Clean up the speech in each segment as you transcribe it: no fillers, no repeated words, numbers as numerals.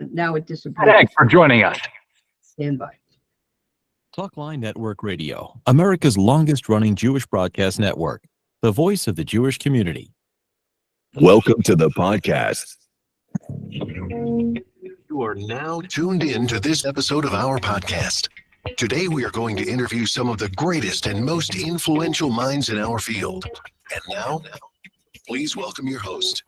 now it disappeared. Thanks for joining us. Stand by. Talkline Network Radio, America's longest-running Jewish broadcast network, the voice of the Jewish community. Welcome to the podcast. You are now tuned in to this episode of our podcast. Today, we are going to interview some of the greatest and most influential minds in our field. And now, please welcome your host.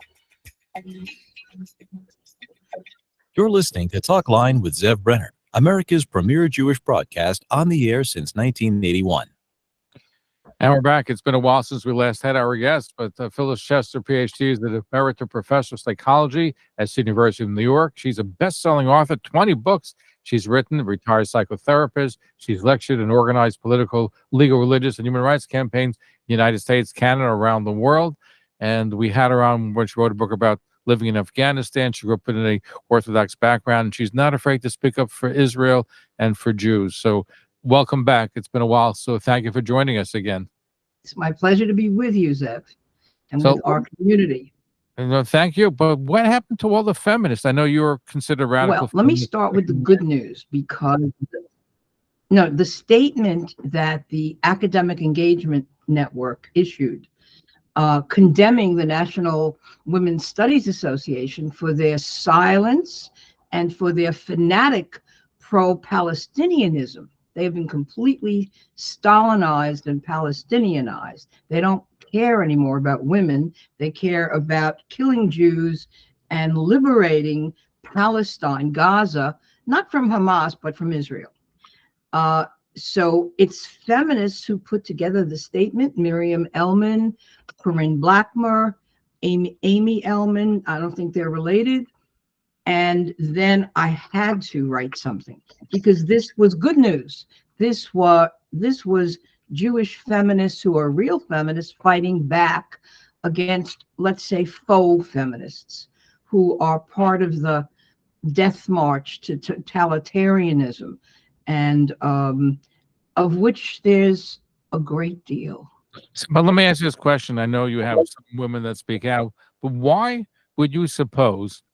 You're listening to Talkline with Zev Brenner, America's premier Jewish broadcast on the air since 1981. And we're back. It's been a while since we last had our guest, but Phyllis Chesler, PhD, is the Emeritus Professor of Psychology at the University of New York. She's a best-selling author, 20 books she's written, a retired psychotherapist. She's lectured and organized political, legal, religious, and human rights campaigns in the United States, Canada, around the world. And we had her on when she wrote a book about living in Afghanistan. She grew up in an Orthodox background, and she's not afraid to speak up for Israel and for Jews. So welcome back. It's been a while, so thank you for joining us again. It's my pleasure to be with you, Zev, and with our community. Thank you. But what happened to all the feminists? I know you were considered radical. Well, let me start with the good news, because the statement that the Academic Engagement Network issued condemning the National Women's Studies Association for their silence and for their fanatic pro-Palestinianism. They have been completely Stalinized and Palestinianized. They don't care anymore about women. They care about killing Jews and liberating Palestine, Gaza, not from Hamas, but from Israel. So it's feminists who put together the statement: Miriam Ellman, Corinne Blackmer, Amy Ellman. I don't think they're related. And then I had to write something, because this was good news. This was Jewish feminists who are real feminists fighting back against, let's say, faux feminists who are part of the death march to totalitarianism, and of which there's a great deal. But let me ask you this question. I know you have some women that speak out, but why would you suppose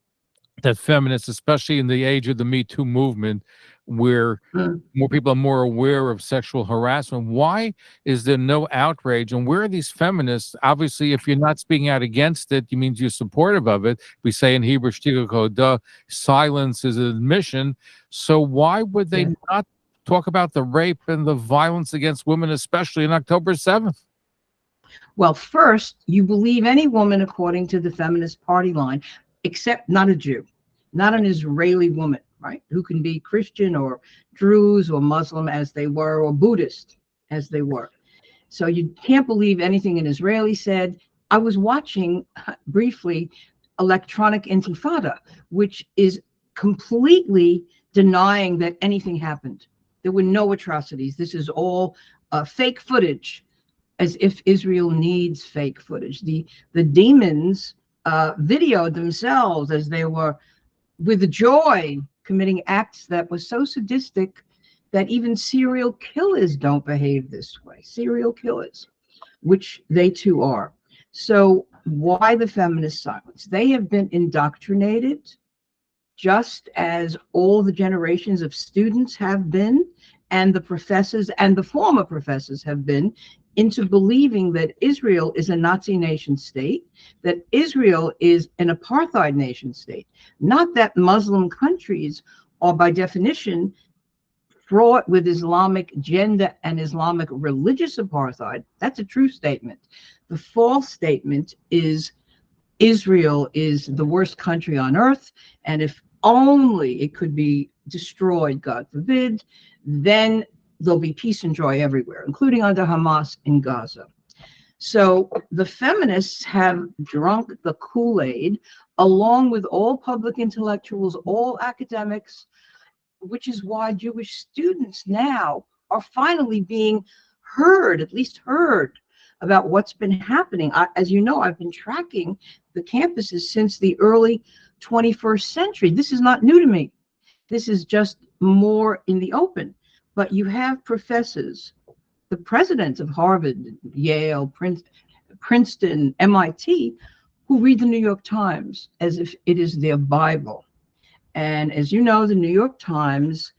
that feminists, especially in the age of the Me Too movement, where more people are more aware of sexual harassment, why is there no outrage? And where are these feminists? Obviously, if you're not speaking out against it, it means you're supportive of it. We say in Hebrew, silence is an admission. So why would they not talk about the rape and the violence against women, especially in October 7th? Well, first, you believe any woman according to the Feminist Party line, except not a Jew, not an Israeli woman, right? Who can be Christian or Druze or Muslim as they were, or Buddhist as they were. So you can't believe anything an Israeli said. I was watching briefly Electronic Intifada, which is completely denying that anything happened. There were no atrocities. This is all fake footage, as if Israel needs fake footage. The demons videoed themselves as they were, with joy, committing acts that were so sadistic that even serial killers don't behave this way. Serial killers, which they too are. So why the feminist silence? They have been indoctrinated, just as all the generations of students have been, and the professors and the former professors have been, into believing that Israel is a Nazi nation state, that Israel is an apartheid nation state, not that Muslim countries are by definition fraught with Islamic gender and Islamic religious apartheid. That's a true statement. The false statement is Israel is the worst country on earth, and if only it could be destroyed, God forbid, then there'll be peace and joy everywhere, including under Hamas in Gaza. So the feminists have drunk the Kool-Aid, along with all public intellectuals, all academics, which is why Jewish students now are finally being heard, at least heard, about what's been happening. As you know, I've been tracking the campuses since the early 21st century. This is not new to me. This is just more in the open. But you have professors, the presidents of Harvard, Yale, Princeton, MIT, who read the New York Times as if it is their Bible. And as you know, the New York Times,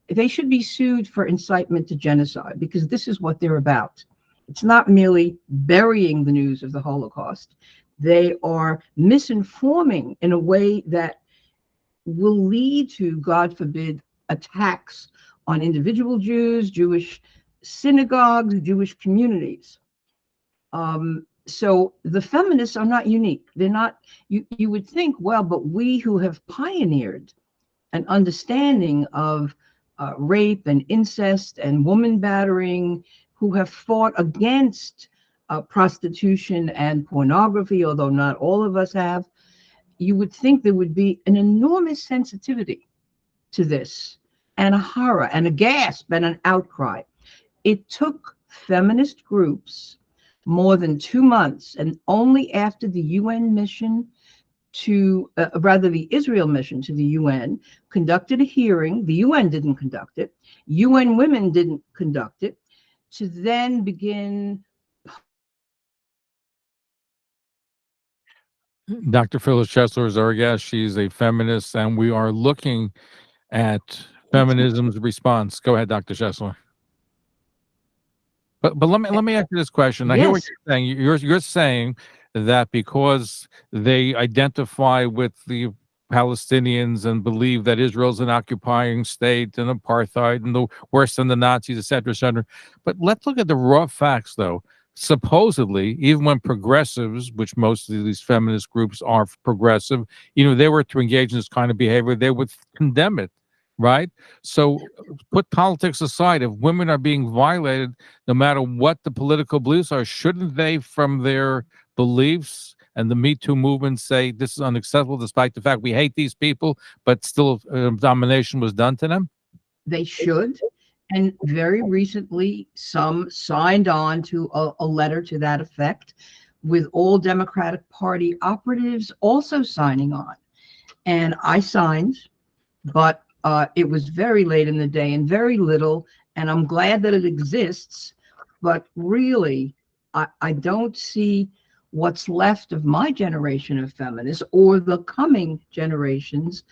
they should be sued for incitement to genocide, because this is what they're about. It's not merely burying the news of the Holocaust. They are misinforming in a way that will lead to, God forbid, attacks on individual Jews, Jewish synagogues, Jewish communities. So the feminists are not unique. They're not, you would think, well, but we who have pioneered an understanding of rape and incest and woman battering, who have fought against prostitution and pornography, although not all of us have, you would think there would be an enormous sensitivity to this, and a horror and a gasp and an outcry. It took feminist groups more than 2 months, and only after the UN mission to, rather the Israel mission to the UN conducted a hearing. The UN didn't conduct it. UN Women didn't conduct it, to then begin. Dr. Phyllis Chesler is our guest. She's a feminist, and we are looking at feminism's response. Go ahead, Dr. Chesler. But let me ask you this question. I hear what you're saying. You're saying that because they identify with the Palestinians and believe that Israel's an occupying state and apartheid and the worse than the Nazis, et cetera, et cetera. But let's look at the raw facts, though. Supposedly, even when progressives, which most of these feminist groups are progressive, they were to engage in this kind of behavior, they would condemn it, right? So put politics aside. If women are being violated, no matter what the political beliefs are, shouldn't they, from their beliefs and the Me Too movement, say this is unacceptable, despite the fact we hate these people, but still domination was done to them? They should. And very recently, some signed on to a letter to that effect, with all Democratic Party operatives also signing on. And I signed, but it was very late in the day and very little. And I'm glad that it exists. But really, I don't see what's left of my generation of feminists or the coming generations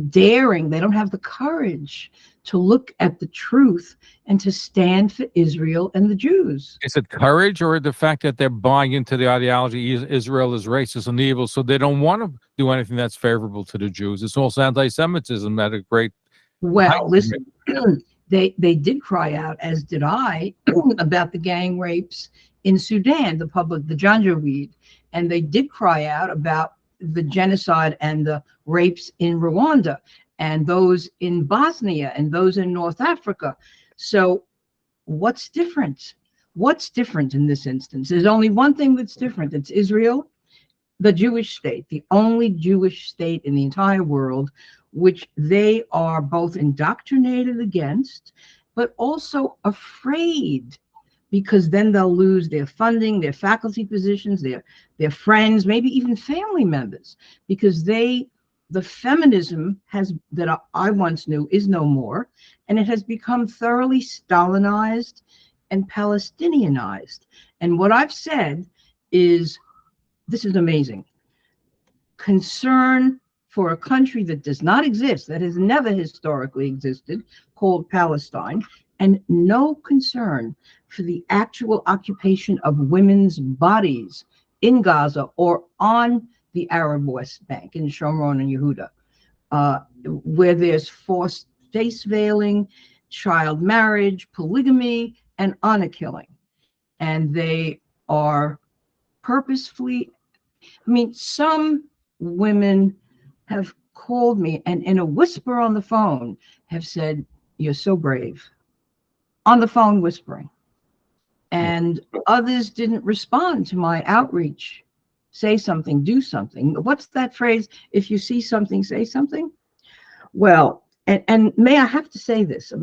daring. They don't have the courage to look at the truth and to stand for Israel and the Jews. Is it courage, or the fact that they're buying into the ideology Israel is racist and evil, so they don't want to do anything that's favorable to the Jews? It's also anti-Semitism at a great Well, listen, they did cry out, as did I, about the gang rapes in Sudan, the Janjaweed, and they did cry out about the genocide and the rapes in Rwanda, and those in Bosnia, and those in North Africa. So what's different? What's different in this instance? There's only one thing that's different. It's Israel, the Jewish state, the only Jewish state in the entire world, which they are both indoctrinated against, but also afraid, because then they'll lose their funding, their faculty positions, their friends, maybe even family members, because the feminism that I once knew is no more, and it has become thoroughly Stalinized and Palestinianized. And what I've said is, this is amazing. Concern for a country that does not exist, that has never historically existed, called Palestine, and no concern for the actual occupation of women's bodies in Gaza or on the Arab West Bank, in Shomron and Yehuda, where there's forced face veiling, child marriage, polygamy, and honor killing. And they are purposefully, some women have called me and in a whisper on the phone have said, "You're so brave." On the phone whispering. And others didn't respond to my outreach. Say something, do something. What's that phrase? If you see something, say something. Well, and may I have to say this?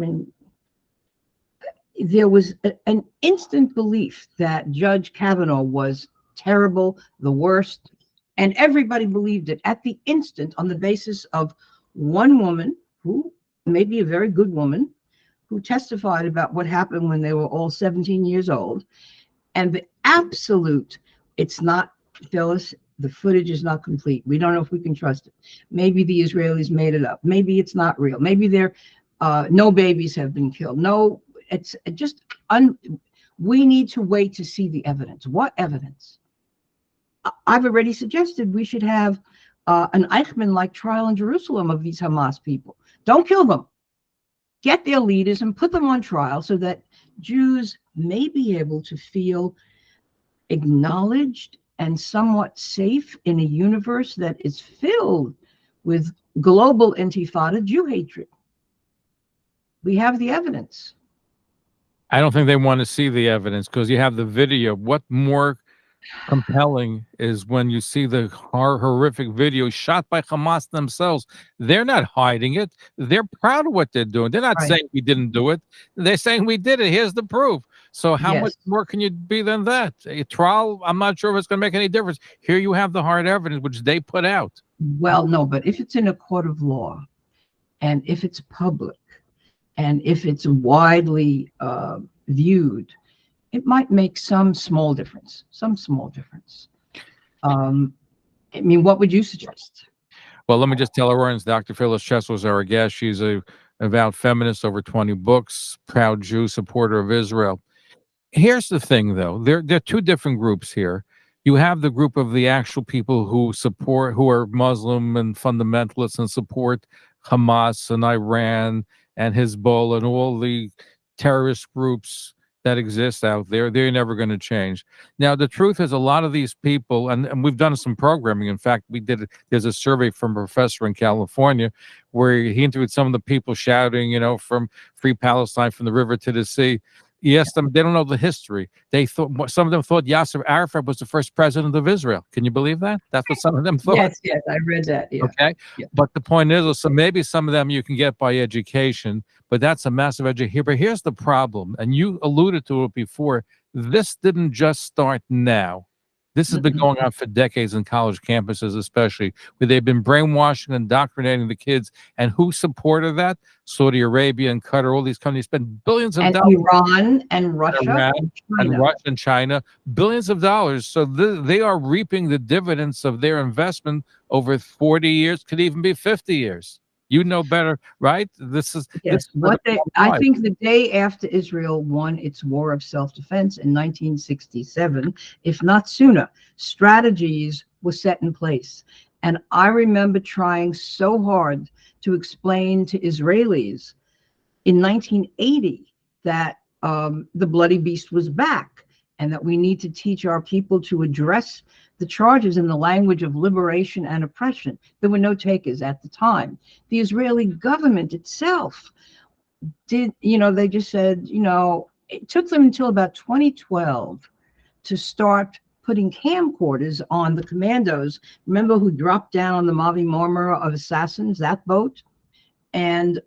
There was an instant belief that Judge Kavanaugh was terrible, the worst, and everybody believed it at the instant on the basis of one woman, who may be a very good woman, who testified about what happened when they were all 17 years old. And the absolute, it's not, Phyllis, The footage is not complete. We don't know if we can trust it. Maybe the Israelis made it up. Maybe it's not real. Maybe no babies have been killed. No, it's just we need to wait to see the evidence. What evidence? I've already suggested we should have an Eichmann-like trial in Jerusalem of these Hamas people. Don't kill them. Get their leaders and put them on trial so that Jews may be able to feel acknowledged and somewhat safe in a universe that is filled with global intifada Jew hatred. We have the evidence. I don't think they want to see the evidence because you have the video. What more compelling is when you see the horrific video shot by Hamas themselves. They're not hiding it. They're proud of what they're doing. They're not saying we didn't do it. They're saying we did it. Here's the proof. So how much more can you be than that? A trial, I'm not sure if it's going to make any difference. Here you have the hard evidence, which they put out. Well, no, but if it's in a court of law and if it's public and if it's widely viewed, it might make some small difference. I mean, what would you suggest? Well, let me just tell our audience, Dr. Phyllis Chesler is our guest. She's a avowed feminist, over 20 books, proud Jew, supporter of Israel. Here's the thing, though. There are two different groups here. You have the group of the actual people who are Muslim and fundamentalists and support Hamas and Iran and Hezbollah and all the terrorist groups that exist out there. They're never going to change. Now, the truth is a lot of these people, and we've done some programming. In fact, there's a survey from a professor in California where he interviewed some of the people shouting, from Free Palestine, from the river to the sea. Yes, they don't know the history. Some of them thought Yasser Arafat was the first president of Israel. Can you believe that? That's what some of them thought. Yes, I read that. Yeah. Okay, yeah. But the point is, so maybe some of them you can get by education, but that's a massive education. But here's the problem, and you alluded to it before. This didn't just start now. This has been going on for decades in college campuses, especially, where they've been brainwashing and indoctrinating the kids. And who supported that? Saudi Arabia and Qatar, all these countries spend billions of dollars. Iran and Russia. And Russia and China, billions of dollars. So they are reaping the dividends of their investment over 40 years, could even be 50 years. You know better, right? I think the day after Israel won its war of self-defense in 1967, if not sooner, strategies were set in place. And I remember trying so hard to explain to Israelis in 1980 that the bloody beast was back and that we need to teach our people to address the charges in the language of liberation and oppression. There were no takers at the time. The Israeli government itself they just said, it took them until about 2012 to start putting camcorders on the commandos. Remember who dropped down on the Mavi Marmara of Assassins, that boat? And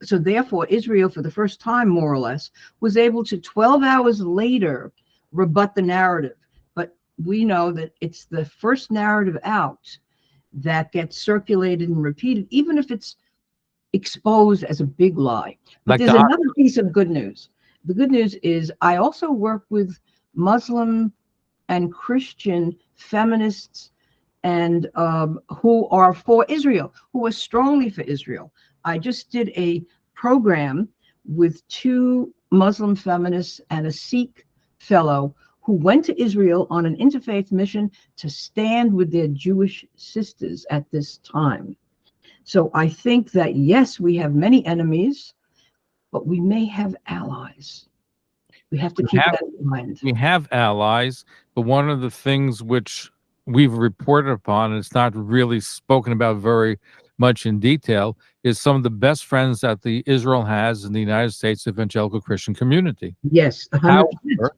so therefore, Israel, for the first time, more or less, was able to 12 hours later rebut the narrative. We know that it's the first narrative out that gets circulated and repeated, even if it's exposed as a big lie. But there's another piece of good news. The good news is I also work with Muslim and Christian feminists and who are for Israel, who are strongly for Israel. I just did a program with 2 Muslim feminists and a Sikh fellow who went to Israel on an interfaith mission to stand with their Jewish sisters at this time. So I think that, yes, we have many enemies, but we may have allies. We have to keep that in mind. We have allies, but one of the things which we've reported upon, and it's not really spoken about very much in detail, is some of the best friends that Israel has in the United States evangelical Christian community. Yes. 100%. However,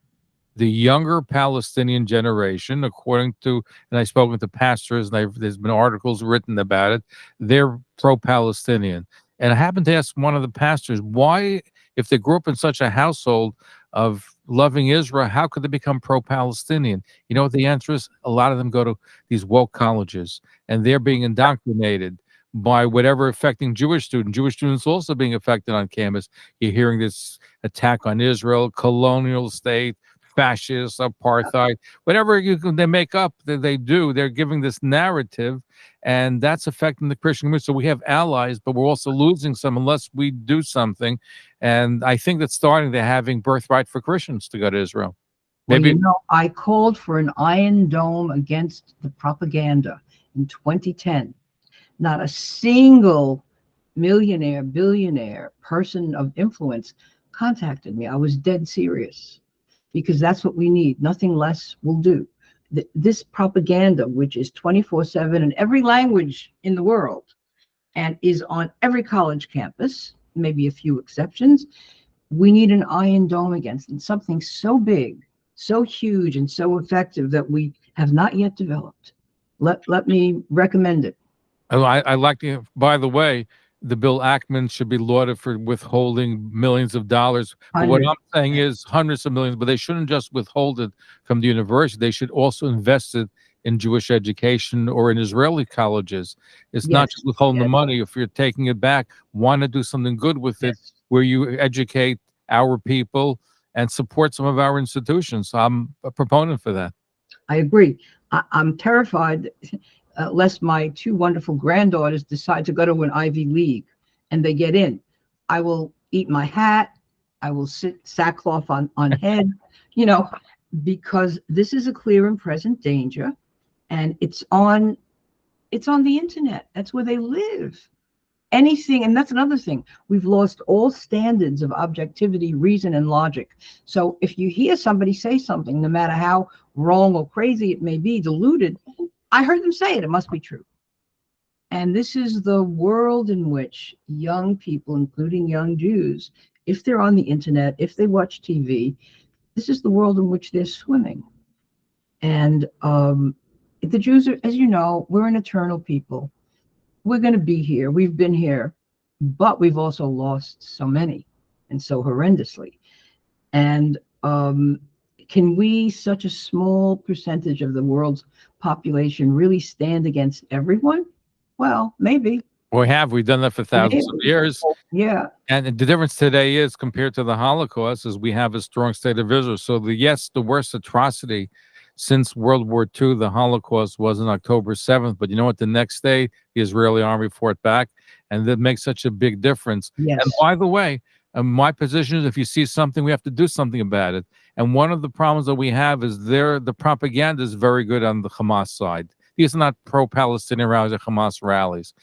the younger Palestinian generation, according to, and I've spoken to pastors, and there's been articles written about it, they're pro-Palestinian. And I happened to ask one of the pastors, why, if they grew up in such a household of loving Israel, how could they become pro-Palestinian? You know what the answer is? A lot of them go to these woke colleges, and they're being indoctrinated by whatever affecting Jewish students. Jewish students also being affected on campus. You're hearing this attack on Israel, colonial state, fascist, apartheid, whatever they make up, they do. They're giving this narrative, and that's affecting the Christian community. So we have allies, but we're also losing some unless we do something. And I think that's starting to having birthright for Christians to go to Israel. Maybe I called for an Iron Dome against the propaganda in 2010. Not a single millionaire, billionaire, person of influence contacted me. I was dead serious, because that's what we need. Nothing less will do. This propaganda, which is 24/7 in every language in the world and is on every college campus, maybe a few exceptions, we need an Iron Dome against it. Something so big, so huge, and so effective that we have not yet developed. Let me recommend it. I like to, by the way, the Bill Ackman should be lauded for withholding millions of dollars. But what I'm saying is hundreds of millions, but they shouldn't just withhold it from the university. They should also invest it in Jewish education or in Israeli colleges. It's not just withholding the money. If you're taking it back, want to do something good with it, where you educate our people and support some of our institutions. I'm a proponent for that. I agree. I'm terrified lest my two wonderful granddaughters decide to go to an Ivy League and they get in. I will eat my hat. I will sit sackcloth on head, because this is a clear and present danger, and it's on the internet. That's where they live. Anything, and that's another thing. We've lost all standards of objectivity, reason, and logic. So if you hear somebody say something, no matter how wrong or crazy it may be, deluded, I heard them say it, it must be true. And this is the world in which young people, including young Jews, if they're on the internet, if they watch TV, this is the world in which they're swimming. And the Jews are, as you know, we're an eternal people. We're going to be here. We've been here, but we've also lost so many, and so horrendously. And can we, such a small percentage of the world's population, really stand against everyone? Well, maybe. We've done that for thousands of years. Yeah. And the difference today is, compared to the Holocaust, is we have a strong state of Israel. So the worst atrocity since World War II, the Holocaust, was on October 7th. But you know what? The next day, the Israeli army fought back, and that makes such a big difference. Yes. And by the way, my position is, if you see something, we have to do something about it. And one of the problems that we have is the propaganda is very good on the Hamas side. These are not pro-Palestinian rallies or Hamas rallies.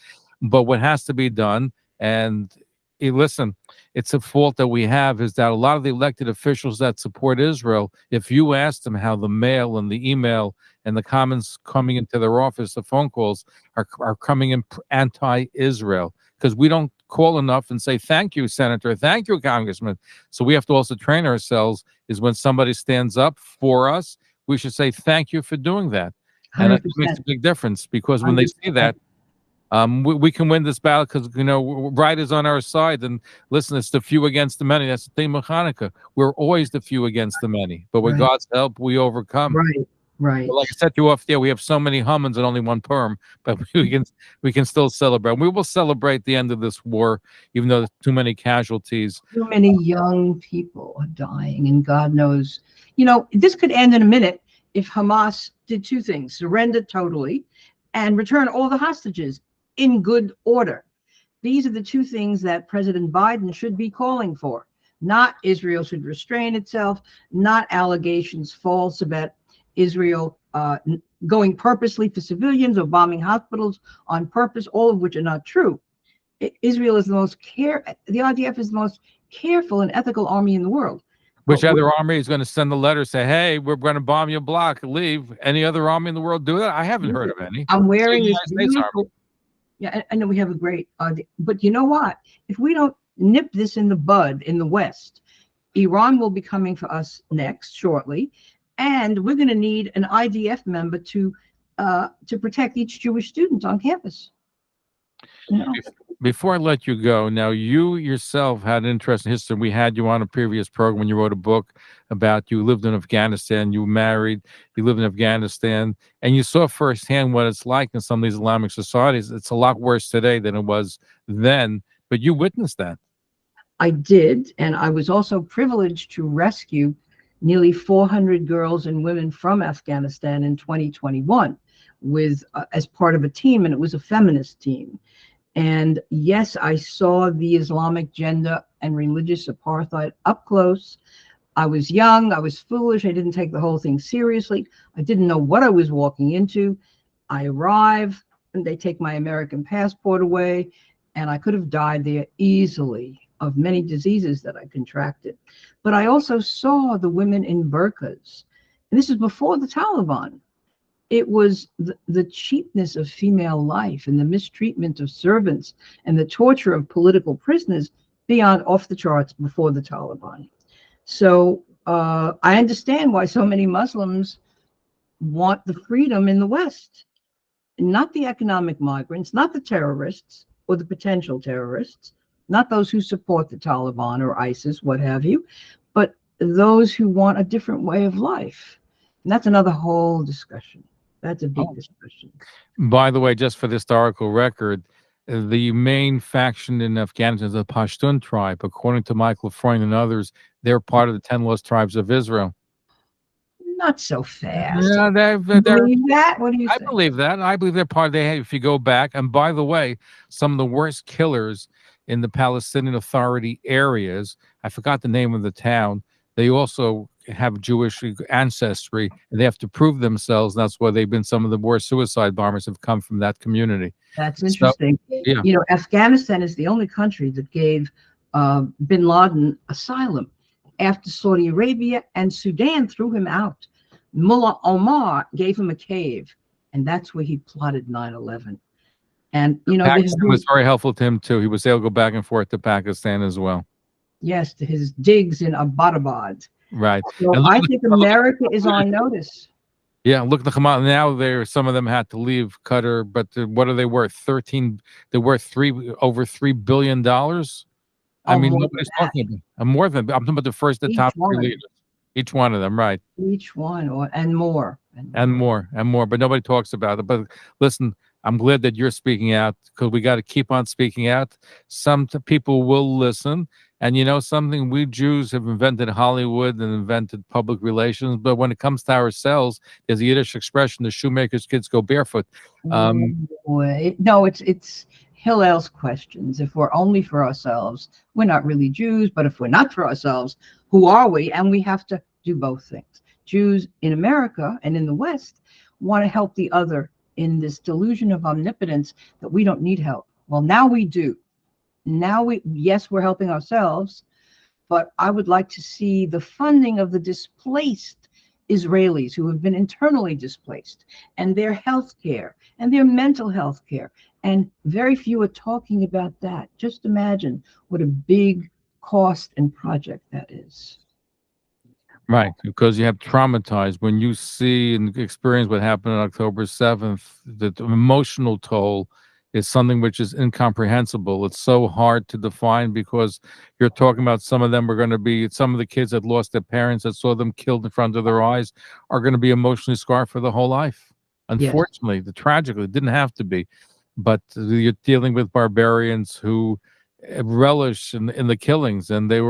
But what has to be done, and listen, it's a fault that we have, is that a lot of the elected officials that support Israel, if you ask them how the mail and the email and the comments coming into their office, the phone calls are coming in anti-Israel, because we don't call enough and say, thank you, Senator, thank you, Congressman. So we have to also train ourselves, is when somebody stands up for us, we should say, thank you for doing that. 100%. And it makes a big difference, because when 100%. They see that, we can win this battle, because, right is on our side. And listen, it's the few against the many. That's the theme of Hanukkah. We're always the few against the many, but with God's help, we overcome. Right. But like I said to you off there, we have so many Hammans and only one Purim, but we can still celebrate. We will celebrate the end of this war, even though there's too many casualties. Too many young people are dying, and God knows, this could end in a minute if Hamas did two things: surrender totally and return all the hostages in good order. These are the two things that President Biden should be calling for. Not Israel should restrain itself, not allegations false about Israel going purposely for civilians or bombing hospitals on purpose, all of which are not true. Israel is the IDF is the most careful and ethical army in the world. Which other army is going to send a letter, say, hey, we're going to bomb your block, leave? Any other army in the world do that? I haven't heard of any. I'm wearing this beautiful, I know we have a great, but you know what? If we don't nip this in the bud in the West, Iran will be coming for us next shortly, and we're going to need an IDF member to protect each Jewish student on campus. Before I let you go, now you yourself had an interesting history. We had you on a previous program when you wrote a book about you lived in Afghanistan, you married, you lived in Afghanistan, and you saw firsthand what it's like in some of these Islamic societies. It's a lot worse today than it was then, but you witnessed that. I did, and I was also privileged to rescue nearly 400 girls and women from Afghanistan in 2021 with as part of a team, and it was a feminist team. And yes, I saw the Islamic gender and religious apartheid up close. I was young, I was foolish, I didn't take the whole thing seriously. I didn't know what I was walking into. I arrive and they take my American passport away, and I could have died there easily of many diseases that I contracted. But I also saw the women in burqas. And this is before the Taliban. It was the cheapness of female life and the mistreatment of servants and the torture of political prisoners beyond off the charts before the Taliban. So I understand why so many Muslims want the freedom in the West, not the economic migrants, not the terrorists or the potential terrorists, not those who support the Taliban or ISIS, what have you, but those who want a different way of life. And that's another whole discussion. That's a big discussion. By the way, just for the historical record, the main faction in Afghanistan is the Pashtun tribe. According to Michael Freund and others, they're part of the 10 lost tribes of Israel. Not so fast. Yeah, You believe that? What do you I say? believe that. I believe they're part of the, if you go back. And by the way, some of the worst killers in the Palestinian Authority areas, I forgot the name of the town, they also have Jewish ancestry, and they have to prove themselves. That's why they've been some of the worst suicide bombers have come from that community. That's interesting. So, yeah. You know, Afghanistan is the only country that gave bin Laden asylum after Saudi Arabia and Sudan threw him out. Mullah Omar gave him a cave, and that's where he plotted 9/11. And, you know, Pakistan was very helpful to him, too. He was able to go back and forth to Pakistan as well. Yes, to his digs in Abbottabad. Right. So I think America is on notice. Yeah, look at the Hamas now. Some of them had to leave Qatar, but what are they worth? They're worth over $3 billion. I mean, nobody's talking about more than. I'm talking about the first, the top three leaders. Each one of them, right? Each one, and more, and more. But nobody talks about it. But listen, I'm glad that you're speaking out, because we got to keep on speaking out. Some people will listen. And you know something, we Jews have invented Hollywood and invented public relations, but when it comes to ourselves, there's a Yiddish expression: the shoemaker's kids go barefoot. No, it's Hillel's questions. If we're only for ourselves, we're not really Jews. But if we're not for ourselves, who are we? And we have to do both things. Jews in America and in the West want to help the other in this delusion of omnipotence that we don't need help. Well, now we do. Now yes, we're helping ourselves, but I would like to see the funding of the displaced Israelis who have been internally displaced, and their health care and their mental health care. And very few are talking about that. Just imagine what a big cost and project that is. Right, because you have traumatized when you see and experience what happened on October 7th, the emotional toll is something which is incomprehensible. It's so hard to define, because you're talking about some of them are going to be, some of the kids that lost their parents, that saw them killed in front of their eyes, are going to be emotionally scarred for the whole life. Unfortunately, tragically, it didn't have to be. But you're dealing with barbarians who relish in the killings, and they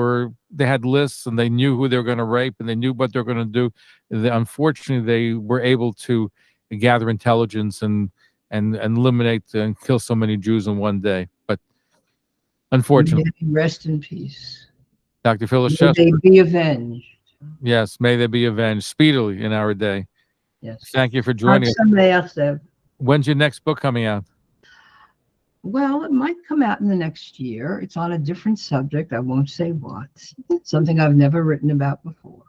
had lists, and they knew who they were going to rape, and they knew what they're going to do. Unfortunately, they were able to gather intelligence and eliminate and kill so many Jews in one day. But unfortunately, rest in peace, Dr. Phyllis May Chesler. they be avenged. Yes, may they be avenged speedily in our day. Yes. Thank you for joining us. When's your next book coming out? Well, it might come out in the next year. It's on a different subject. I won't say what. Something I've never written about before.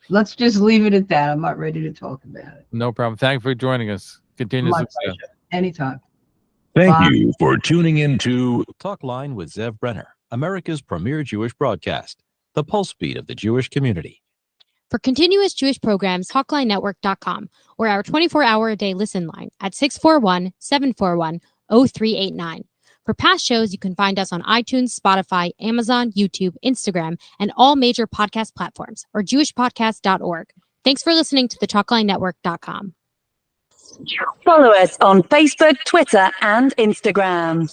Let's just leave it at that. I'm not ready to talk about it. No problem. Thank you for joining us. Continue success. Pleasure. Anytime. Thank you for tuning in to Talkline with Zev Brenner, America's premier Jewish broadcast, the pulse beat of the Jewish community. For continuous Jewish programs, TalklineNetwork.com, or our 24-hour-a-day listen line at 641-741-0389. For past shows, you can find us on iTunes, Spotify, Amazon, YouTube, Instagram, and all major podcast platforms, or jewishpodcast.org. Thanks for listening to the TalklineNetwork.com. Follow us on Facebook, Twitter, and Instagram.